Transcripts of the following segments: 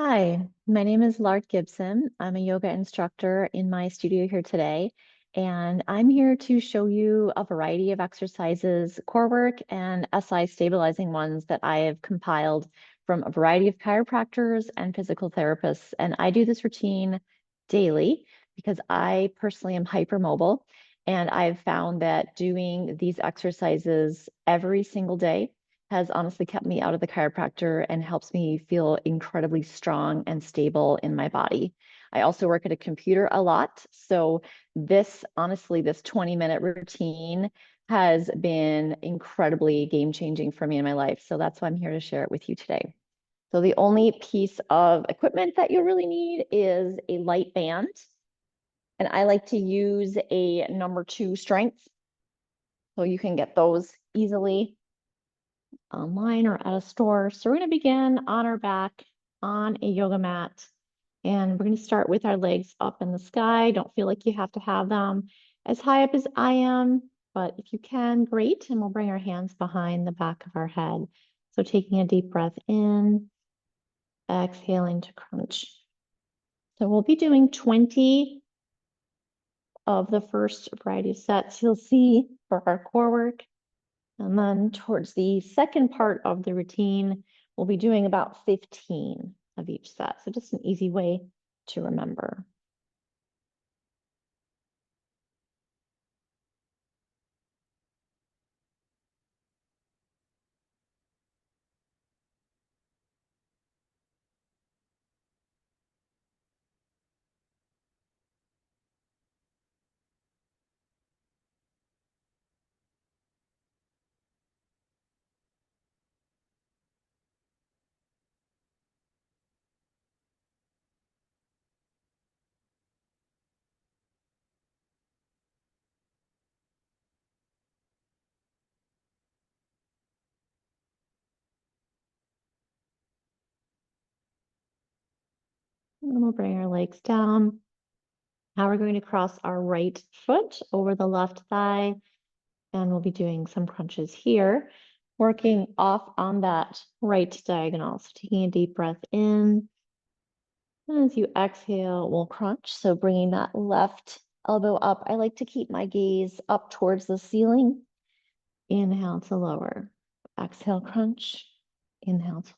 Hi, my name is Lard Gibson. I'm a yoga instructor in my studio here today, and I'm here to show you a variety of exercises, core work and SI stabilizing ones that I have compiled from a variety of chiropractors and physical therapists. And I do this routine daily because I personally am hypermobile, and I've found that doing these exercises every single day has honestly kept me out of the chiropractor and helps me feel incredibly strong and stable in my body. I also work at a computer a lot. So honestly, this 20-minute routine has been incredibly game-changing for me in my life. So that's why I'm here to share it with you today. So the only piece of equipment that you really need is a light band. And I like to use a number 2 strength. So you can get those easily online or at a store. So we're going to begin on our back on a yoga mat. And we're going to start with our legs up in the sky. Don't feel like you have to have them as high up as I am, but if you can, great. And we'll bring our hands behind the back of our head. So taking a deep breath in, exhaling to crunch. So we'll be doing 20 of the first variety of sets you'll see for our core work. And then towards the second part of the routine, we'll be doing about 15 of each set. So just an easy way to remember. And then we'll bring our legs down. Now we're going to cross our right foot over the left thigh, and we'll be doing some crunches here, working off on that right diagonal. So taking a deep breath in. And as you exhale, we'll crunch. So bringing that left elbow up. I like to keep my gaze up towards the ceiling. Inhale to lower. Exhale, crunch. Inhale to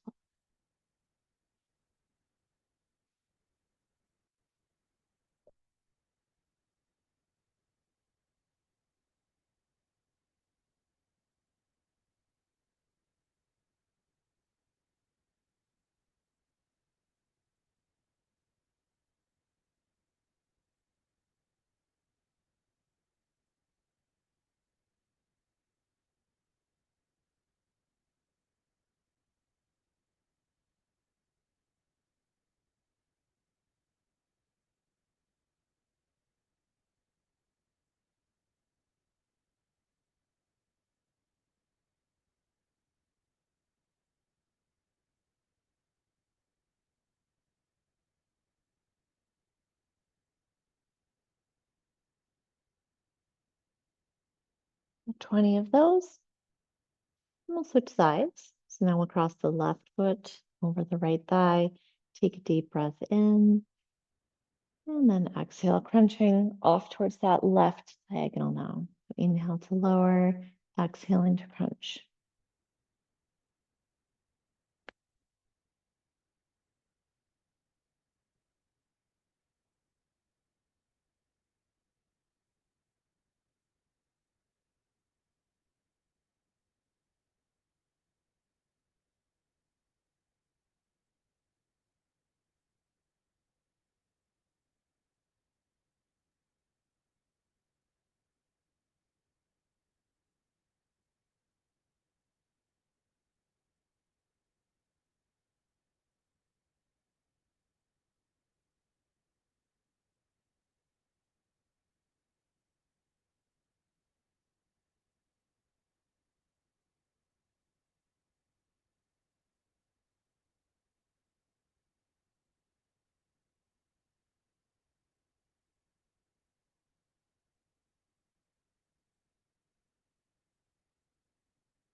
20 of those. And we'll switch sides. So now we'll cross the left foot over the right thigh. Take a deep breath in. And then exhale, crunching off towards that left diagonal now. Inhale to lower. Exhaling to crunch.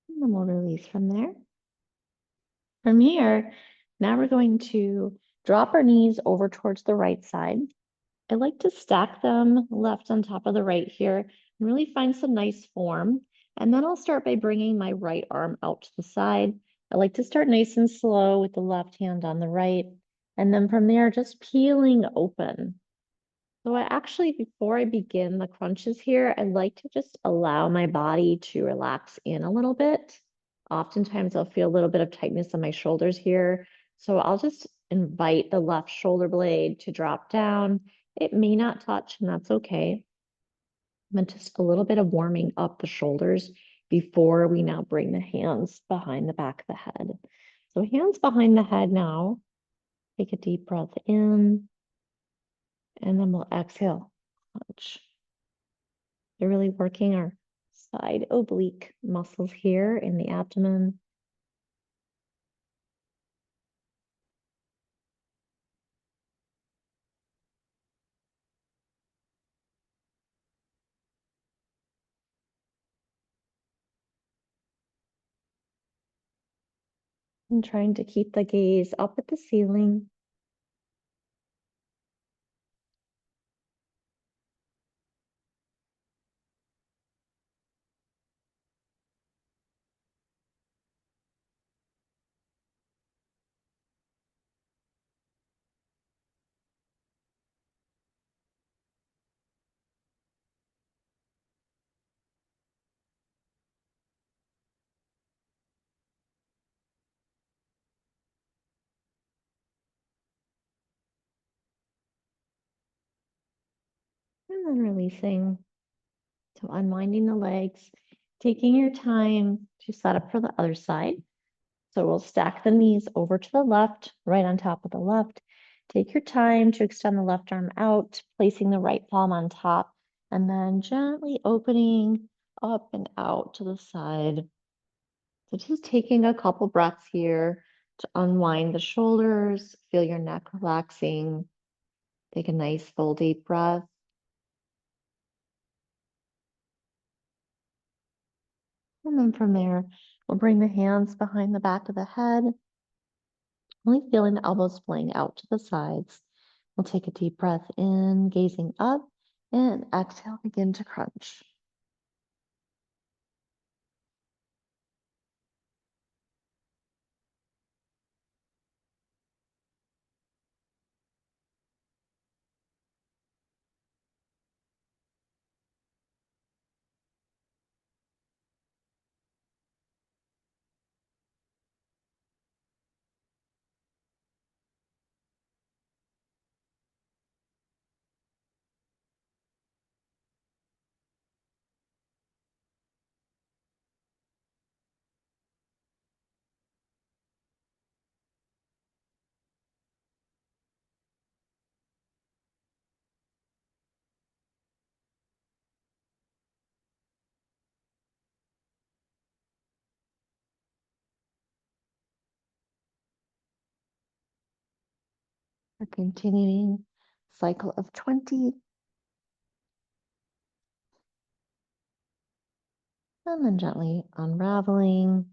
And then we'll release from there. From here, now we're going to Drop our knees over towards the right side. I like to stack them left on top of the right here and really find some nice form. And then I'll start by bringing my right arm out to the side. I like to start nice and slow with the left hand on the right. And then from there, just peeling open. So I actually, before I begin the crunches here, I like to just allow my body to relax in a little bit. Oftentimes I'll feel a little bit of tightness in my shoulders here. So I'll just invite the left shoulder blade to drop down. It may not touch, and that's okay. But just a little bit of warming up the shoulders before we now bring the hands behind the back of the head. So hands behind the head now. Take a deep breath in, and then we'll exhale. Punch. They're really working our side oblique muscles here in the abdomen. And trying to keep the gaze up at the ceiling. And then releasing. So unwinding the legs, taking your time to set up for the other side. So we'll stack the knees over to the left, right on top of the left. Take your time to extend the left arm out, placing the right palm on top, and then gently opening up and out to the side. So just taking a couple breaths here to unwind the shoulders, feel your neck relaxing. Take a nice full deep breath. And then from there, we'll bring the hands behind the back of the head, really feeling the elbows splaying out to the sides. We'll take a deep breath in, gazing up, and exhale, begin to crunch. We're continuing cycle of 20. And then gently unraveling.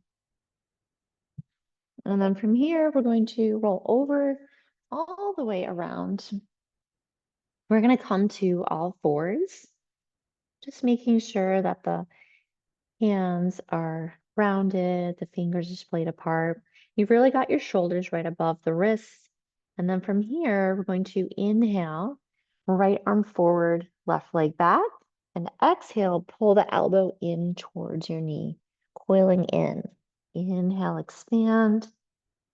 And then from here, we're going to roll over all the way around. We're going to come to all fours, just making sure that the hands are rounded, the fingers are splayed apart. You've really got your shoulders right above the wrists. And then from here, we're going to inhale, right arm forward, left leg back, and exhale, pull the elbow in towards your knee, coiling in. Inhale, expand,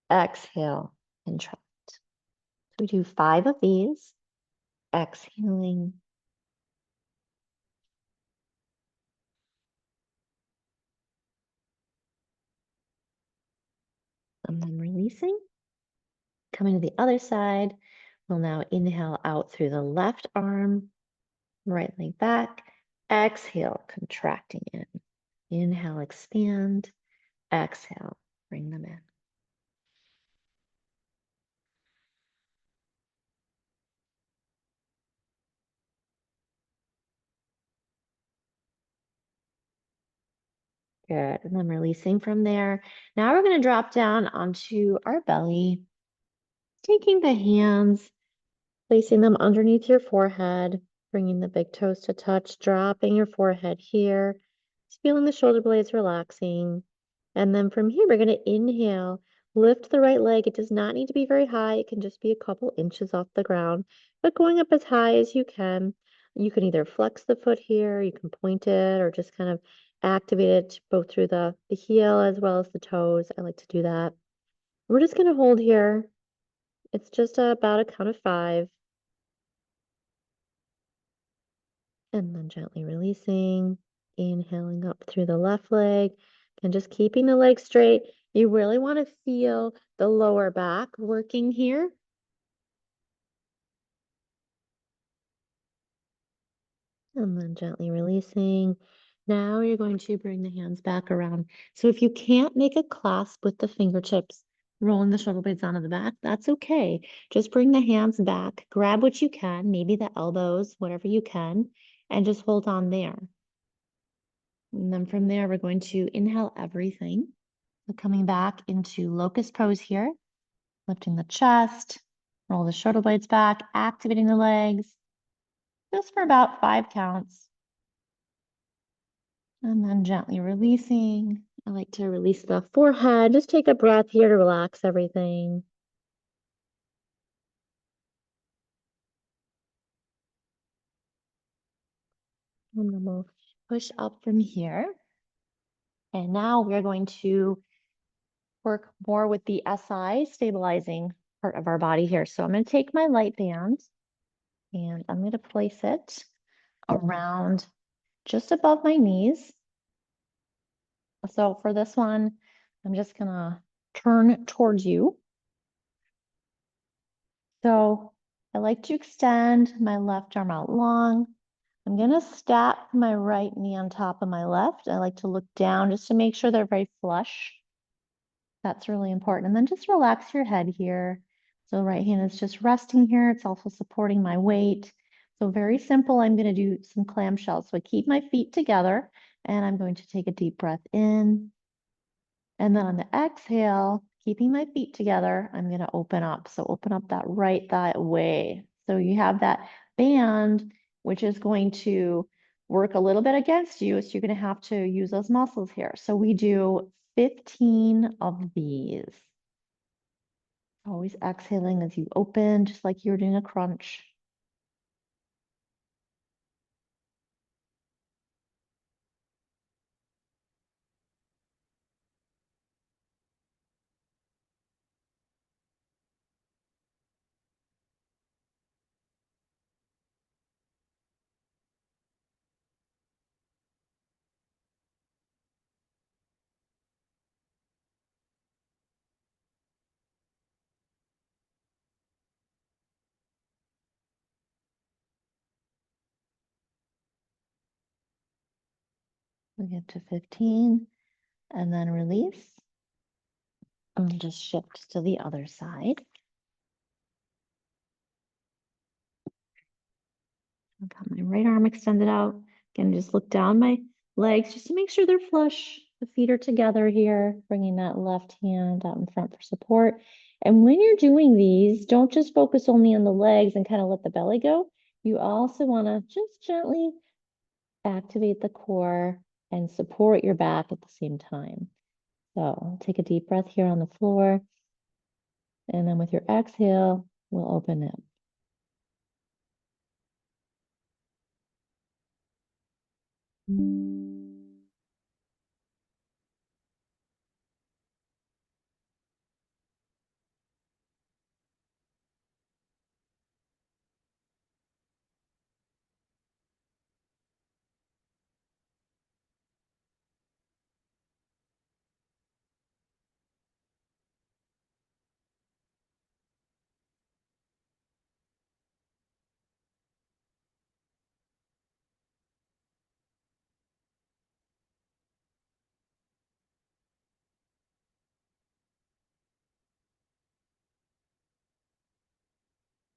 exhale, contract. So we do 5 of these, exhaling. And then releasing. Coming to the other side, we'll now inhale out through the left arm, right leg back. Exhale, contracting in. Inhale, expand. Exhale, bring them in. Good. And then releasing from there. Now we're going to drop down onto our belly. Taking the hands, placing them underneath your forehead, bringing the big toes to touch, dropping your forehead here, just feeling the shoulder blades relaxing. And then from here, we're going to inhale, lift the right leg. It does not need to be very high. It can just be a couple inches off the ground, but going up as high as you can. You can either flex the foot here, you can point it, or just kind of activate it both through the heel as well as the toes. I like to do that. We're just going to hold here. It's just about a count of 5. And then gently releasing, inhaling up through the left leg, and just keeping the leg straight. You really want to feel the lower back working here. And then gently releasing. Now you're going to bring the hands back around. So if you can't make a clasp with the fingertips, rolling the shoulder blades onto the back, that's okay. Just bring the hands back, grab what you can, maybe the elbows, whatever you can, and just hold on there. And then from there, we're going to inhale everything. So coming back into locust pose here, lifting the chest, roll the shoulder blades back, activating the legs, just for about 5 counts. And then gently releasing. I like to release the forehead. Just take a breath here to relax everything. And then we'll push up from here. And now we're going to work more with the SI stabilizing part of our body here. So I'm going to take my light band and I'm going to place it around just above my knees. So for this one, I'm just going to turn towards you. So I like to extend my left arm out long. I'm going to stack my right knee on top of my left. I like to look down just to make sure they're very flush. That's really important. And then just relax your head here. So right hand is just resting here. It's also supporting my weight. So very simple. I'm going to do some clamshells. So I keep my feet together and I'm going to take a deep breath in. And then on the exhale, keeping my feet together, I'm going to open up. So open up that right thigh away. So you have that band, which is going to work a little bit against you. So you're going to have to use those muscles here. So we do 15 of these. Always exhaling as you open, just like you're doing a crunch. We get to 15 and then release. And just shift to the other side. I've got my right arm extended out. Again, just look down my legs just to make sure they're flush. The feet are together here, bringing that left hand out in front for support. And when you're doing these, don't just focus only on the legs and kind of let the belly go. You also want to just gently activate the core and support your back at the same time. So take a deep breath here on the floor. And then with your exhale, we'll open it.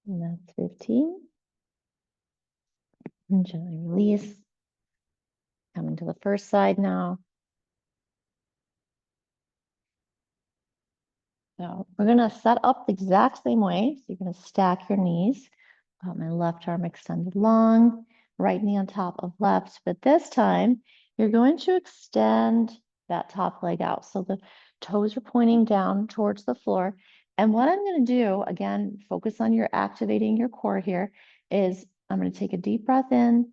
And that's 15. And gently release. Coming to the first side now. So we're gonna set up the exact same way. So you're gonna stack your knees. Got my left arm extended long, right knee on top of left. But this time you're going to extend that top leg out. So the toes are pointing down towards the floor. And what I'm gonna do, again, focus on your activating your core here, is I'm gonna take a deep breath in.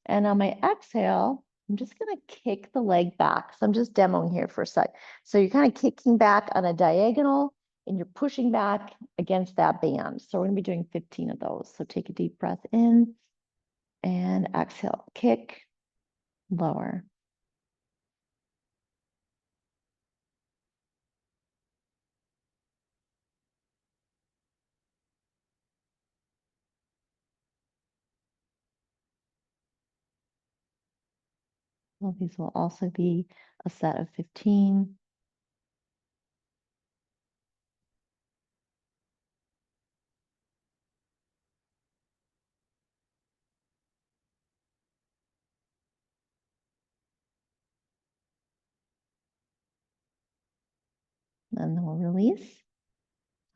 And on my exhale, I'm just gonna kick the leg back. So I'm just demoing here for a sec. So you're kind of kicking back on a diagonal and you're pushing back against that band. So we're gonna be doing 15 of those. So take a deep breath in and exhale, kick, lower. Well, these will also be a set of 15. And then we'll release.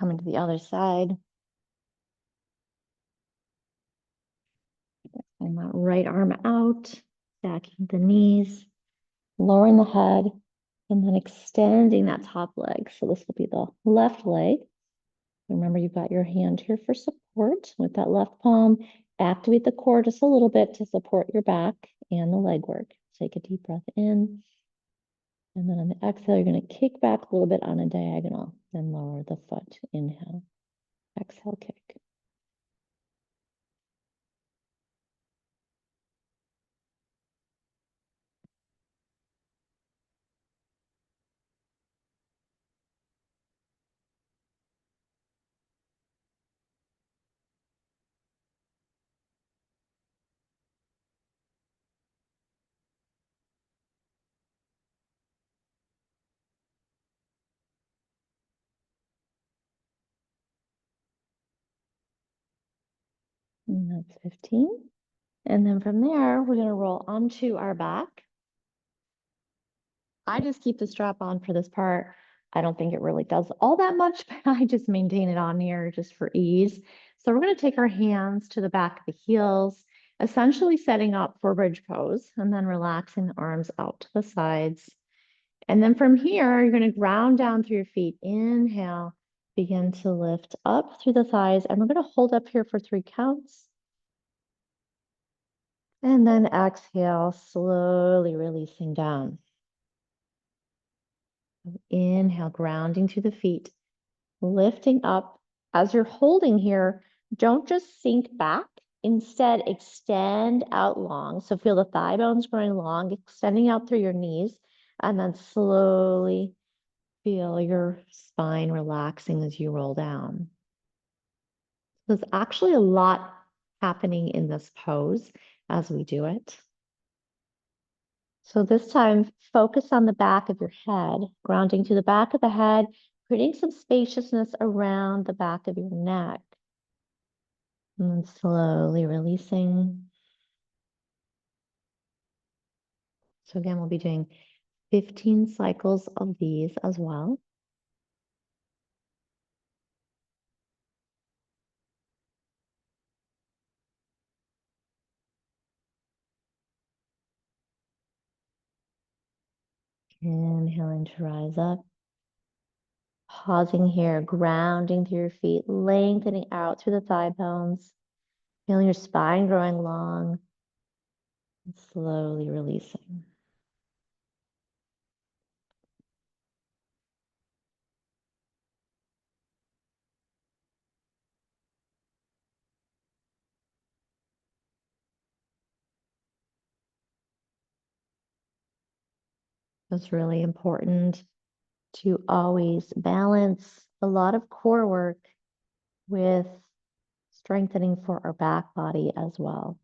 Coming to the other side. And that right arm out, stacking the knees, lowering the head, and then extending that top leg. So this will be the left leg. Remember, you've got your hand here for support with that left palm. Activate the core just a little bit to support your back and the leg work. Take a deep breath in. And then on the exhale, you're going to kick back a little bit on a diagonal. Then lower the foot. Inhale. Exhale, kick. And that's 15. And then from there, we're going to roll onto our back. I just keep the strap on for this part. I don't think it really does all that much, but I just maintain it on here just for ease. So we're going to take our hands to the back of the heels, essentially setting up for bridge pose, and then relaxing the arms out to the sides. And then from here, you're going to ground down through your feet. Inhale, begin to lift up through the thighs, and we're going to hold up here for 3 counts. And then exhale, slowly releasing down. Inhale, grounding through the feet, lifting up. As you're holding here, don't just sink back. Instead, extend out long. So feel the thigh bones growing long, extending out through your knees, and then slowly feel your spine relaxing as you roll down. There's actually a lot happening in this pose as we do it. So this time, focus on the back of your head, grounding to the back of the head, creating some spaciousness around the back of your neck. And then slowly releasing. So again, we'll be doing 15 cycles of these as well. Inhaling to rise up. Pausing here, grounding through your feet, lengthening out through the thigh bones. Feeling your spine growing long. And slowly releasing. It's really important to always balance a lot of core work with strengthening for our back body as well.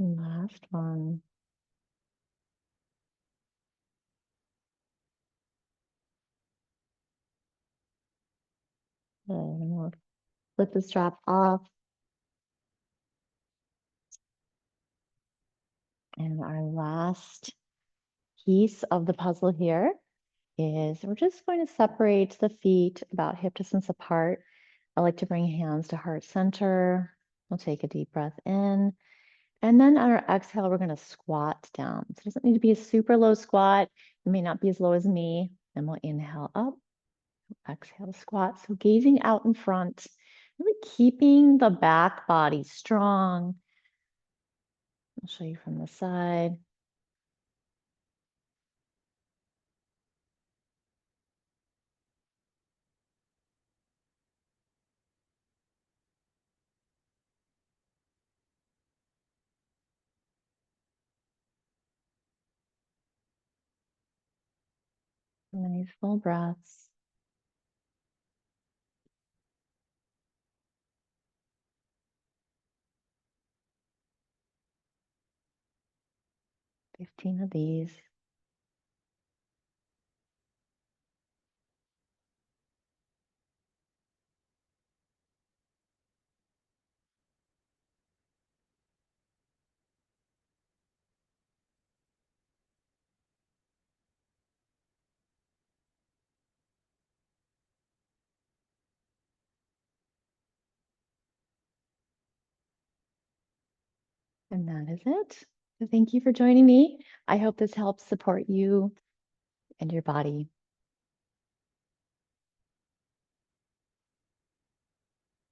Last one. And we'll flip the strap off. And our last piece of the puzzle here is we're just going to separate the feet about hip distance apart. I like to bring hands to heart center. We'll take a deep breath in. And then on our exhale, we're going to squat down. So it doesn't need to be a super low squat. It may not be as low as me. And we'll inhale up, exhale to squat. So gazing out in front, really keeping the back body strong. I'll show you from the side. Nice full breaths. 15 of these. And that is it. So thank you for joining me. I hope this helps support you and your body.